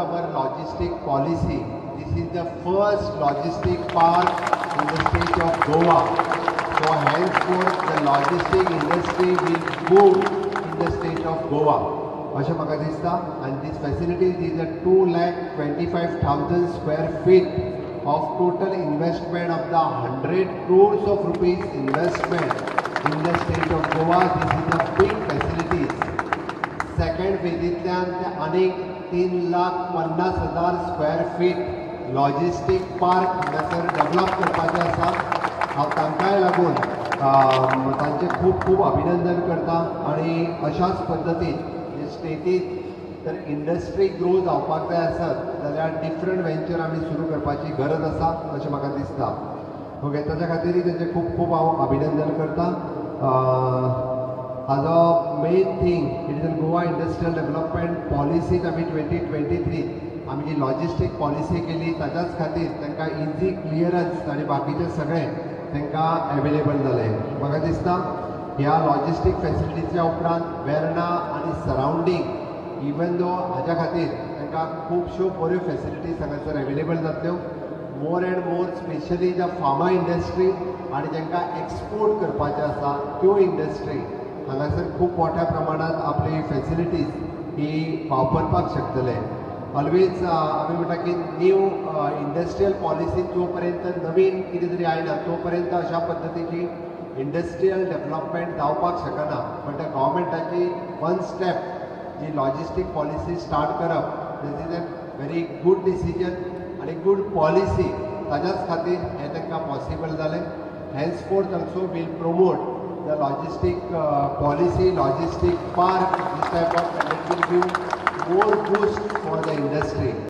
our logistic policy. This is the first logistic park in the state of Goa. So henceforth the logistic industry will boom in the state of Goa. अशें म्हाका दिसता and this facilities is a 2,25,000 square feet of total investment of the 100 crores of rupees investment in the state of Goa. This is a big facilities. Second विजितल्यान अनेक 3,50,000 square feet logistic park हांगासर develop करपाचें आसा. हांव तांकांय लागून तांचे खूब खूब अभिनंदन करता आनी अशाच पद्दतीन स्टेटीत जर इंडस्ट्री ग्रो जावपाक जाय आसत जाल्यार डिफरंट वेंचर आमी सुरू करपाची गरज आसा अशें म्हाका दिसता. ओके, ताच्या खातीर तांचे खूब खूब हांव अभिनंदन करता. as a main thing it is a Goa industrial development policy आमी 2023 आमी जी लॉजिस्टिक पॉलिसी केली ताच्याच खातीर तांकां इजी क्लियरन्स आनी बाकीचे सगळे तांकां अवेलेबल जाले. म्हाका दिसता ह्या लॉजिस्टिक फेसिलिटीच्या उपरांत वेर्णा आनी सरावंडींग इवन दो हाच्या खातीर तांकां खुबश्यो बऱ्यो फेसिलिटीज हांगासर अवेलेबल जातल्यो. मोर एंड मोर स्पेशली ज्या फार्मा इंडस्ट्री आनी जांकां एक्सपोर्ट करपाचें आसा त्यो इंडस्ट्री हांगासर खूब मोठ्या प्रमाणात आपली फेसिलिटीज ही वापरपाक शकतले. ऑलवेज आमी म्हणटा की न्यू इंडस्ट्रियल पॉलिसी जो पर्यंत नवीन कितें तरी आयना तो पर्यंत अशा पद्दतीची इंडस्ट्रियल डेव्हलपमेंट जावपाक शकना. पण त्या गव्हर्मेंटाची वन स्टेप जी लॉजिस्टिक पॉलिसी स्टार्ट करप this is a very good decision आनी गूड पॉलिसी. ताच्याच खातीर हें तांकां पॉसिबल जालें. Henceforth also will promote the logistic policy, logistic park, this type of, it will give more boost for the industry.